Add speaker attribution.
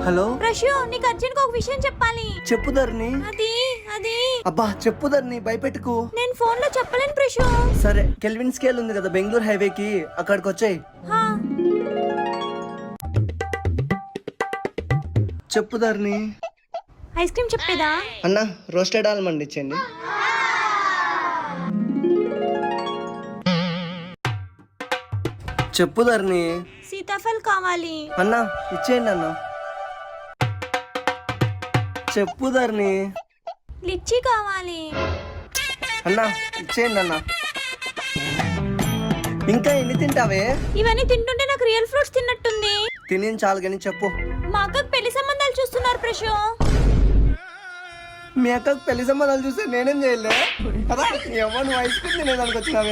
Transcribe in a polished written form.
Speaker 1: Hello
Speaker 2: ప్రశు, నీకు urgent ఒక విషయం చెప్పాలి.
Speaker 1: చెప్పు ధరణి.
Speaker 2: అది అది
Speaker 1: అబ్బా చెప్పు ధరణి, భయపెట్టుకు.
Speaker 2: నేను ఫోన్ లో చెప్పలేను ప్రశు.
Speaker 1: సరే, కెల్విన్ స్కేల్ ఉంది కదా బెంగళూరు హైవేకి, అక్కడికి వచ్చాయి.
Speaker 2: హా,
Speaker 1: చెప్పు ధరణి.
Speaker 2: Ice cream చెప్పేదా?
Speaker 1: అన్న రోస్టెడ్ ఆల్మండ్ ఇచ్చేయండి. చెప్పు ధరణి.
Speaker 2: సీతాఫల్ కావాలి.
Speaker 1: అన్న ఇచ్చేయండి అన్న. చెప్పు ధరణి.
Speaker 2: లిచ్చి కావాలి.
Speaker 1: అన్న ఇచ్చేయండి అన్న. ఇంకా ఎన్ని తింటావే?
Speaker 2: ఇవన్నీ తింటుంటే నాకు రియల్ ఫ్రూట్స్ తిన్నట్టుంది.
Speaker 1: తిని చాలు కానీ చెప్పు.
Speaker 2: మా అక్కకు పెళ్లి సంబంధాలు చూస్తున్నారు ప్రశు.
Speaker 1: మీ అక్కకు పెళ్లి సంబంధాలు చూస్తే నేనేం చేయలే కదా. ఎవరు ఐస్ క్రీమ్ తినేదానికి వచ్చినావే?